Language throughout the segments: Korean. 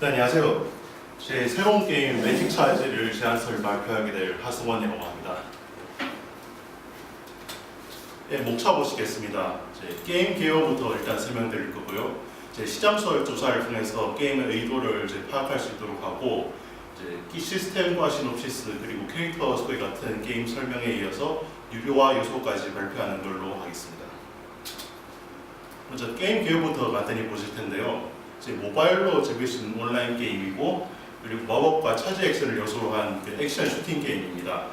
안녕하세요. 제 새로운 게임 매직 차지를 제안서를 발표하게 될 하승원이라고 합니다. 목차 보시겠습니다. 게임 개요부터 일단 설명드릴 거고요. 시장 조사를 통해서 게임의 의도를 파악할 수 있도록 하고, 시스템과 시놉시스 그리고 캐릭터 소개 같은 게임 설명에 이어서 유료화 요소까지 발표하는 걸로 하겠습니다. 먼저 게임 개요부터 간단히 보실 텐데요. 모바일로 즐길 수 있는 온라인 게임이고, 그리고 마법과 차지 액션을 요소로 한 액션 슈팅 게임입니다.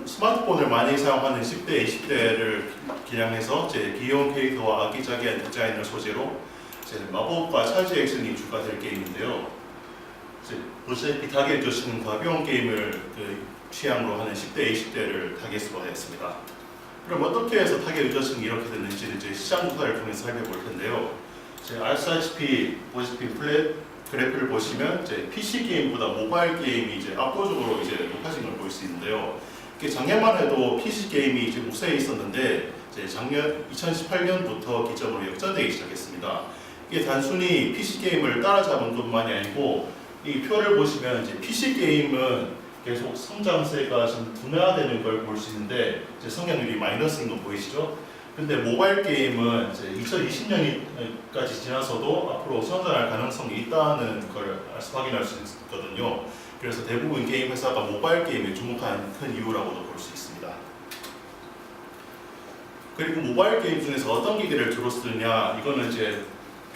스마트폰을 많이 사용하는 10대, 20대를 기량해서 귀여운 캐릭터와 아기자기한 디자인을 소재로 마법과 차지 액션이 주가 될 게임인데요. 보시다시피 타겟 주시는 가벼운 게임을 취향으로 하는 10대, 20대를 타겟으로 했습니다. 그럼 어떻게 해서 타겟 유저층이 이렇게 됐는지 시장 조사를 통해서 살펴볼 텐데요. 아시다시피 플랫 그래프를 보시면 PC 게임보다 모바일 게임이 압도적으로 높아진 걸 볼 수 있는데요. 작년만 해도 PC 게임이 우세에 있었는데 작년 2018년부터 기점으로 역전되기 시작했습니다. 이게 단순히 PC 게임을 따라잡은 것만이 아니고 이 표를 보시면 PC 게임은 계속 성장세가 좀 둔화되는 걸 볼 수 있는데 성장률이 마이너스인 거 보이시죠? 근데 모바일 게임은 2020년까지 지나서도 앞으로 성장할 가능성이 있다는 걸 확인할 수 있거든요. 그래서 대부분 게임 회사가 모바일 게임에 주목한 큰 이유라고도 볼 수 있습니다. 그리고 모바일 게임 중에서 어떤 기기를 주로 쓰느냐, 이거는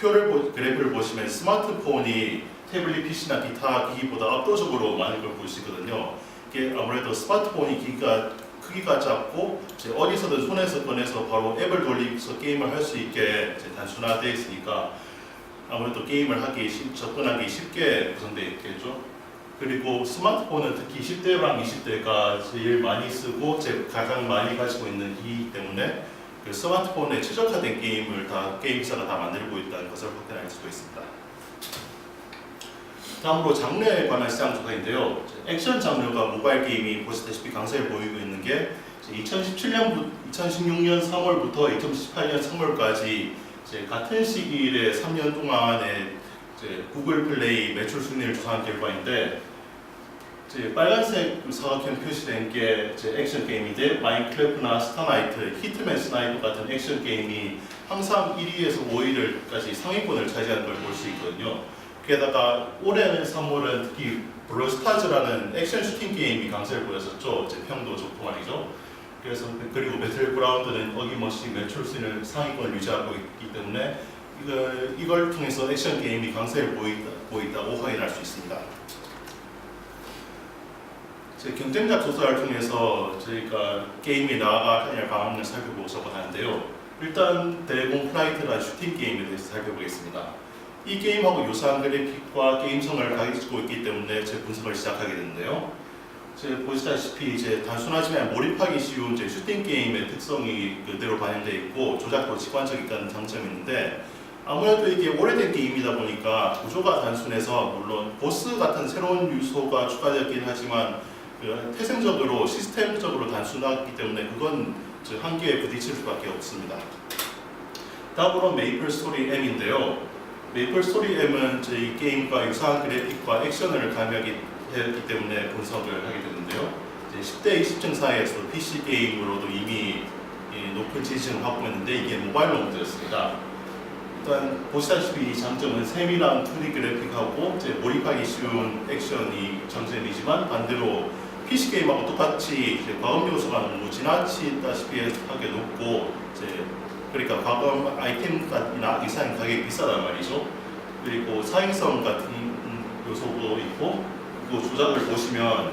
그래프를 보시면 스마트폰이 태블릿 PC나 기타 기기보다 압도적으로 많은 걸 볼 수 있거든요. 이게 아무래도 스마트폰이 크기가 작고 어디서든 손에서 꺼내서 바로 앱을 돌리면서 게임을 할 수 있게 단순화되어 있으니까 아무래도 게임을 접근하기 쉽게 구성되어 있겠죠. 그리고 스마트폰은 특히 10대랑 20대가 제일 많이 쓰고 가장 많이 가지고 있는 기기이기 때문에 스마트폰에 최적화된 게임을 게임 회사가 다 만들고 있다는 것을 확인할 수가 있습니다. 다음으로 장르에 관한 시장 조사인데요. 액션 장르가 모바일 게임이 보시다시피 강세를 보이고 있는 게 2016년 3월부터 2018년 3월까지 같은 시기에 3년 동안에 구글 플레이 매출 순위를 조사한 결과인데, 빨간색 사각형 표시된 게 액션 게임인데 마인크래프트나 스타나이트, 히트맨 스나이퍼 같은 액션 게임이 항상 1위에서 5위까지 상위권을 차지하는 걸 볼 수 있거든요. 게다가 올해는 3월은 특히 블루스타즈라는 액션 슈팅 게임이 강세를 보였었죠. 평도 좋고 말이죠. 그리고 배틀그라운드는 어김없이 매출 순위를 상위권을 유지하고 있기 때문에 이걸 통해서 액션 게임이 강세를 보인다고 확인할 수 있습니다. 경쟁자 조사를 통해서 저희가 게임이 나아갈 방향을 살펴보자고 하는데요. 일단 드래곤 플라이트라는 슈팅 게임에 대해서 살펴보겠습니다. 이 게임하고 유사한 그래픽과 게임성을 가지고 있기 때문에 제 분석을 시작하게 됐는데요. 보시다시피 단순하지만 몰입하기 쉬운 슈팅 게임의 특성이 그대로 반영되어 있고 조작도 직관적이라는 장점이 있는데, 아무래도 이게 오래된 게임이다 보니까 구조가 단순해서 물론 보스 같은 새로운 요소가 추가되긴 하지만 태생적으로 시스템적으로 단순하기 때문에 그건 한계에 부딪힐 수밖에 없습니다. 다음으로 메이플 스토리 M인데요. 메이플 스토리 M은 이 게임과 유사한 그래픽과 액션을 가미하기 때문에 분석을 하게 되는데요. 10대 20층 사이에서 PC 게임으로도 이미 높은 지지층을 확보했는데 이게 모바일로 문제였습니다. 일단 보시다시피 이 장점은 세밀한 2D 그래픽하고 몰입하기 쉬운 액션이 장점이지만, 반대로 PC 게임하고 똑같이 과금 요소가 너무 지나치다시피 하게 높고 그러니까 과금 아이템이나 이상 가격이 비싸단 말이죠. 그리고 사행성 같은 요소도 있고, 그리고 조작을 보시면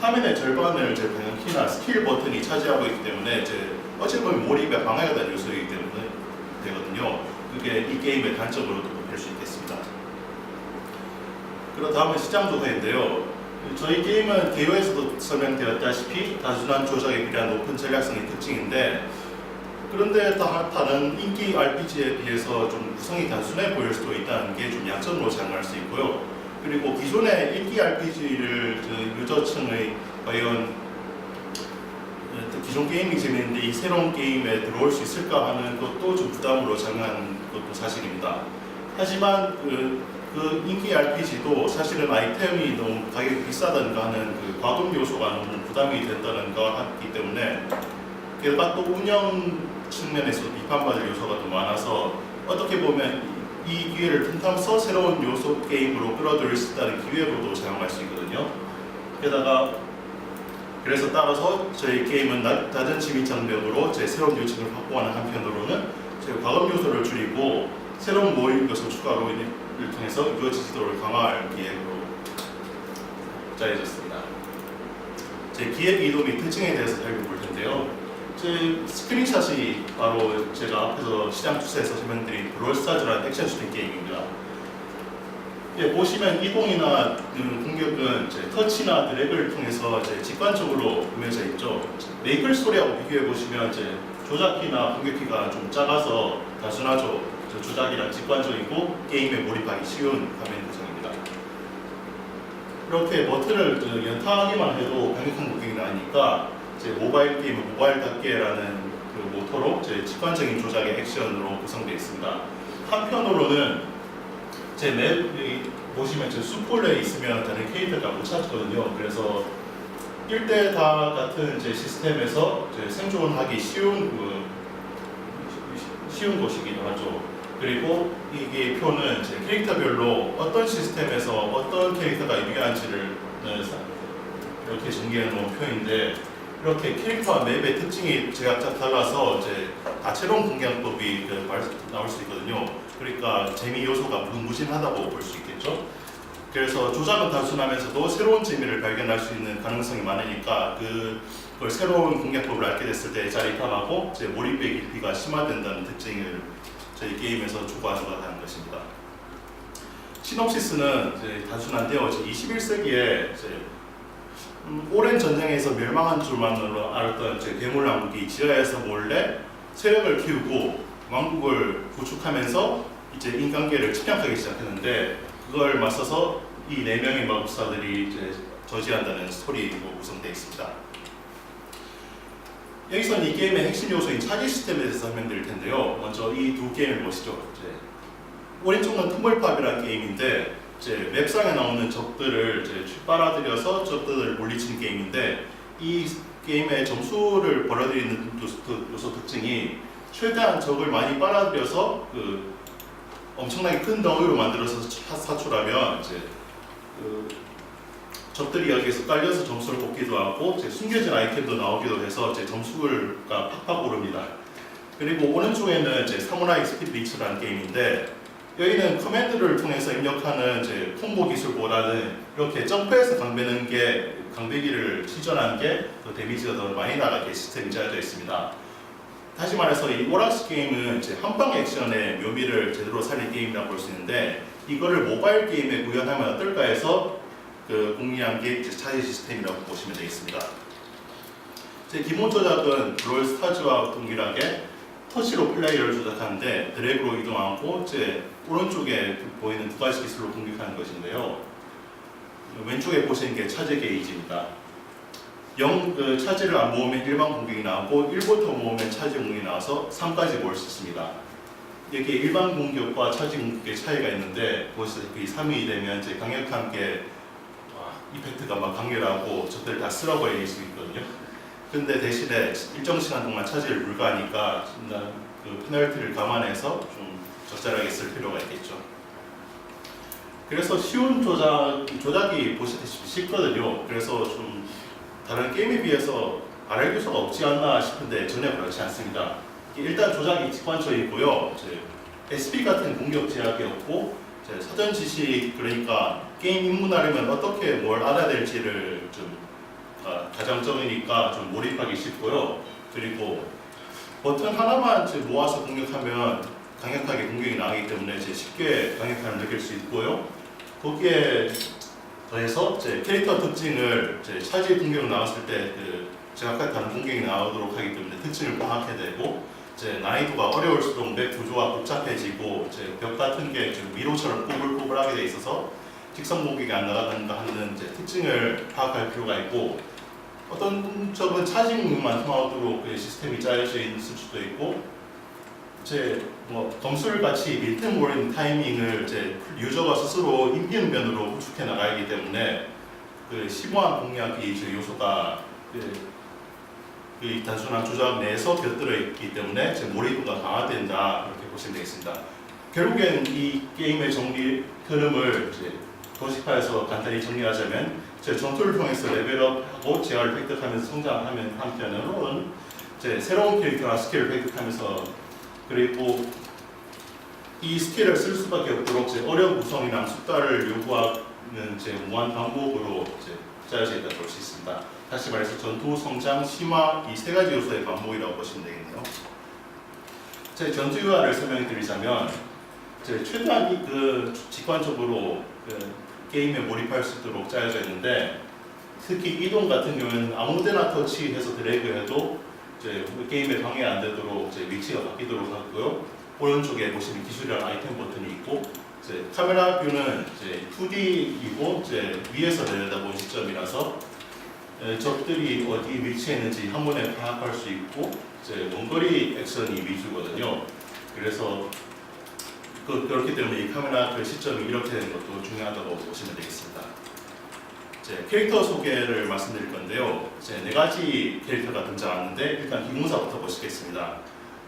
화면의 절반을 그냥 키나 스킬 버튼이 차지하고 있기 때문에 어찌 보면 몰입에 방해가 되는 요소이기 때문에 되거든요. 그게 이 게임의 단점으로도 볼 수 있겠습니다. 그럼 다음은 시장 조사인데요. 저희 게임은 개요에서도 설명되었다시피 단순한 조작에 필요한 높은 전략성이 특징인데, 그런데 다른 인기 RPG에 비해서 좀 구성이 단순해 보일 수도 있다는 게 좀 약점으로 작용할 수 있고요. 그리고 기존의 인기 RPG를 유저층의 과연 기존 게임이 재밌는데 이 새로운 게임에 들어올 수 있을까 하는 것도 좀 부담으로 작용하는 것도 사실입니다. 하지만 그 인기 RPG도 사실은 아이템이 너무 가격이 비싸다든가 하는 그 과금 요소가 너무 부담이 된다든가 하기 때문에 게다가 또 운영 측면에서 비판받을 요소가 더 많아서 어떻게 보면 이 기회를 틈타면서 새로운 요소 게임으로 끌어들일 수 있다는 기회로도 사용할 수 있거든요. 게다가 그래서 따라서 저희 게임은 낮은 진입 장벽으로 제 새로운 요청을 확보하는 한편으로는 제 과금 요소를 줄이고 새로운 모임 요소 추가로 를 통해서 유저 지도를 강화할 기획으로 짜여졌습니다. 제 기획 이도 및 특징에 대해서 살펴볼 텐데요. 제 스크린샷이 바로 제가 앞에서 시장 추세에서 설명드린 브롤스타즈라는 액션 슈팅 게임입니다. 예, 보시면 이동이나 공격은 제 터치나 드래그를 통해서 이제 직관적으로 구매져 있죠. 메이플 스토리하고 비교해 보시면 이제 조작키나 공격키가 좀 작아서 단순하죠. 조작이랑 직관적이고 게임에 몰입하기 쉬운 화면 구성입니다. 이렇게 버튼을 연타하기만 해도 강력한 공격이 나니까 제 모바일 게임은 모바일답게라는 그 모토로 제 직관적인 조작의 액션으로 구성되어 있습니다. 한편으로는 제 맵이 보시면 제 숲볼에 있으면 다른 캐릭터가 못 찾거든요. 그래서 1대 다 같은 제 시스템에서 제 생존하기 쉬운 곳이기도 하죠. 그리고 이게 표는 제 캐릭터별로 어떤 시스템에서 어떤 캐릭터가 유리한지를 이렇게 전개해 놓은 표인데 이렇게 캐릭터와 맵의 특징이 제각각 달라서 이제 다채로운 공략법이 나올 수 있거든요. 그러니까 재미 요소가 무궁무진하다고 볼 수 있겠죠. 그래서 조작은 단순하면서도 새로운 재미를 발견할 수 있는 가능성이 많으니까 그걸 새로운 공략법을 알게 됐을 때 짜릿함하고 제 몰입의 깊이가 심화된다는 특징을 저희 게임에서 추구하는 것입니다. 시놉시스는 이제 단순한데요. 21세기에 오랜 전쟁에서 멸망한 줄만으로 알았던 괴물 왕국이 지하에서 몰래 세력을 키우고 왕국을 구축하면서 이제 인간계를 침략하기 시작했는데 그걸 맞서서 이 4명의 마법사들이 이제 저지한다는 스토리로 구성되어 있습니다. 여기서는 이 게임의 핵심 요소인 차지 시스템에 대해서 설명드릴 텐데요. 먼저 이 두 게임을 보시죠. 오른쪽은 틈벌팝이라는 게임인데 맵상에 나오는 적들을 빨아들여서 적들을 물리치는 게임인데 이 게임의 점수를 벌어들이는 요소 특징이 최대한 적을 많이 빨아들여서 엄청나게 큰 덩어리로 만들어서 사출하면 적들이 여기에서 깔려서 점수를 뽑기도 하고 숨겨진 아이템도 나오기도 해서 점수가 팍팍 오릅니다. 그리고 오른쪽에는 사무라이 스피드 리치라는 게임인데 여기는 커맨드를 통해서 입력하는 콤보 기술보다는 이렇게 점프해서 강배기를 시전하는 게 더 데미지가 더 많이 나가게 시스템이 짜여져 있습니다. 다시 말해서 이 오락식 게임은 한방 액션의 묘미를 제대로 살린 게임이라고 볼 수 있는데 이거를 모바일 게임에 구현하면 어떨까 해서 공략한 게 차지 시스템이라고 보시면 되겠습니다. 기본 조작은 브롤스타즈와 동일하게 터치로 플레이어를 조작하는데 드래그로 이동하고 오른쪽에 보이는 두 가지 기술로 공격하는 것인데요. 왼쪽에 보시는 게 차지 게이지입니다. 차지를 안 모으면 일반 공격이 나오고 1부터 모으면 차지 공격이 나와서 3까지 모을 수 있습니다. 여기에 일반 공격과 차지 공격의 차이가 있는데 보시다시피 3이 되면 강력한 게 이펙트가 막 강렬하고 적들을 다 쓸어버릴 수 있거든요. 근데 대신에 일정 시간 동안 차지를 불가하니까 페널티를 감안해서 좀 적절하게 쓸 필요가 있겠죠. 그래서 쉬운 조작이 보시다시피 쉽거든요. 그래서 좀 다른 게임에 비해서 바랄 요소가 없지 않나 싶은데 전혀 그렇지 않습니다. 일단 조작이 직관적이고요. SP 같은 공격 제약이 없고 사전 지식 그러니까 게임 입문하려면 어떻게 뭘 알아야 될지를 좀 가정적이니까 좀 몰입하기 쉽고요. 그리고 버튼 하나만 모아서 공격하면 강력하게 공격이 나가기 때문에 쉽게 강력함을 느낄 수 있고요. 거기에 더해서 캐릭터 특징을 차지 공격으로 나왔을 때 제각각 다른 공격이 나오도록 하기 때문에 특징을 파악해야 되고 난이도가 어려울수록 맵 구조가 복잡해지고 벽 같은 게 미로처럼 꼬불꼬불하게 돼 있어서 직선 공격이 안 나가는가 하는 특징을 파악할 필요가 있고 어떤 적은 차지 공격만 통하도록 시스템이 짜여져 있을 수도 있고 검술 같이 밀템 타이밍을 유저가 스스로 임기응변으로 구축해 나가야 하기 때문에 그 심오한 공략이 요소가 그 단순한 조작 내에서 곁들여 있기 때문에 몰입도가 강화된다 이렇게 보시면 되겠습니다. 결국엔 이 게임의 정리 흐름을 도식화해서 간단히 정리하자면 전투를 통해서 레벨업하고 재화를 획득하면서 성장하면 한편으로는 새로운 캐릭터나 스킬을 획득하면서 그리고 이 스킬을 쓸 수밖에 없도록 어려운 구성이나 숙달을 요구하는 무한 반복으로 짜여져 있다고 볼 수 있습니다. 다시 말해서 전투, 성장, 심화 이 세 가지 요소의 반복이라고 보시면 되겠네요. 전투 유화를 설명드리자면 최대한 직관적으로 게임에 몰입할 수 있도록 짜여져 있는데 특히 이동 같은 경우에는 아무데나 터치해서 드래그해도 게임에 방해 안 되도록 위치가 바뀌도록 하고요. 오른쪽에 보시면 기술이랑 아이템 버튼이 있고 카메라 뷰는 2D이고 위에서 내려다본 시점이라서 적들이 어디 위치에 있는지 한 번에 파악할 수 있고 원거리 액션이 위주거든요. 그래서 그렇기 때문에 이 카메라 시점이 이렇게 되는 것도 중요하다고 보시면 되겠습니다. 캐릭터 소개를 말씀드릴 건데요. 네 가지 캐릭터가 등장하는데 일단 기공사부터 보시겠습니다.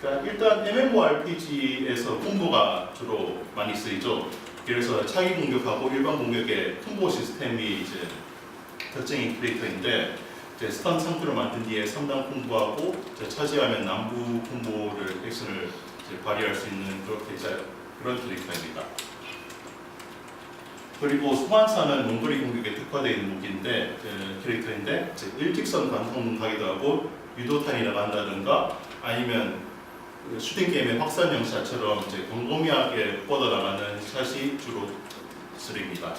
그러니까 일단 MMORPG에서 콤보가 주로 많이 쓰이죠. 그래서 차기 공격하고 일반 공격의 콤보 시스템이 특징인 캐릭터인데 스턴 상태로 만든 뒤에 3단 콤보하고 차지하면 남부 콤보를 액션을 발휘할 수 있는 그런 캐릭터입니다. 그리고 소환사는 원거리 공격에 특화되어 있는 무기인데 캐릭터인데 일직선 관통 가기도 하고 유도탄이 나간다든가 아니면 슈팅 게임의 확산형 샷처럼 광범위하게 뻗어나가는 샷이 주로 쓰입니다.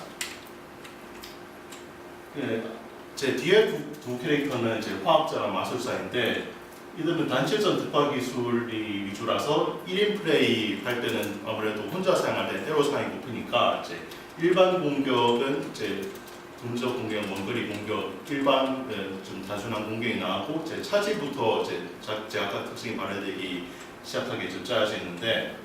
제 뒤에 두 캐릭터는 화학자와 마술사인데 이들은 단체전 특화 기술이 위주라서 1인 플레이 할 때는 아무래도 혼자 사용할 때 에러상이 높으니까 일반 공격은 분적 공격, 원거리 공격, 일반 좀 단순한 공격이 나오고 차지부터 제아까 특징이 발휘되기 시작하게 짜여져 있는데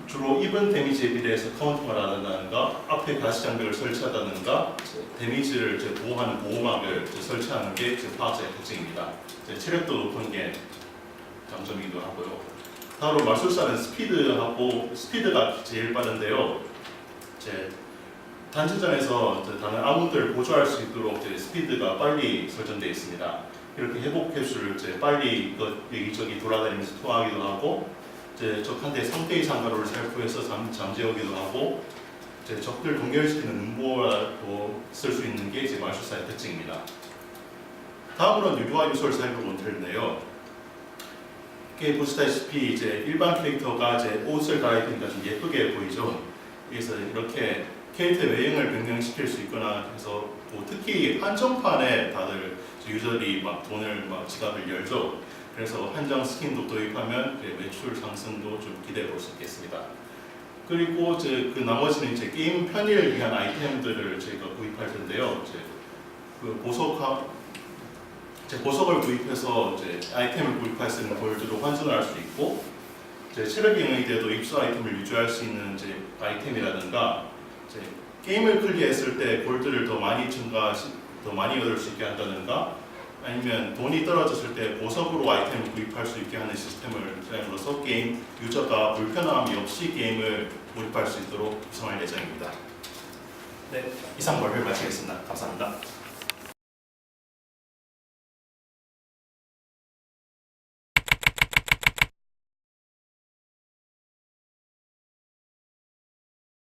주로 입은 데미지에 비례해서 카운터를 한다든가 앞에 가시 장벽을 설치한다든가 데미지를 보호하는 보호막을 설치하는 게 화학자의 특징입니다. 체력도 높은 게 장점이기도 하고요. 다음으로 마술사는 스피드가 제일 빠른데요. 단체전에서 다른 아군들을 보조할 수 있도록 스피드가 빨리 설정되어 있습니다. 이렇게 회복 캡슐을 빨리 여기저기 돌아다니면서 투하하기도 하고 적한테 상태 이상 가로를 살포해서 잠재우기도 하고 적들 동결시키는 음보라도 쓸 수 있는 게 마술사의 특징입니다. 다음으로는 유료화 요소를 살펴볼 텐데요. 보시다시피 일반 캐릭터가 옷을 갈아입으니까 좀 예쁘게 보이죠. 그래서 이렇게 캐릭터 외형을 변경시킬 수 있거나 해서 특히 한정판에 다들 유저들이 돈을 지갑을 열죠. 그래서 한정 스킨도 도입하면 매출 상승도 좀 기대해 볼 수 있겠습니다. 그리고 그 나머지는 게임 편의를 위한 아이템들을 저희가 구입할 텐데요. 보석을 구입해서 아이템을 구입할 수 있는 골드로 환전할 수 있고 체력이 영향돼도 입수 아이템을 유지할 수 있는 아이템이라든가 게임을 클리어했을 때 골드를 더 많이 얻을 수 있게 한다든가 아니면 돈이 떨어졌을 때 보석으로 아이템을 구입할 수 있게 하는 시스템을 사용으로써 게임 유저가 불편함이 없이 게임을 몰입할 수 있도록 구성할 예정입니다. 네, 이상 발표를 마치겠습니다. 감사합니다.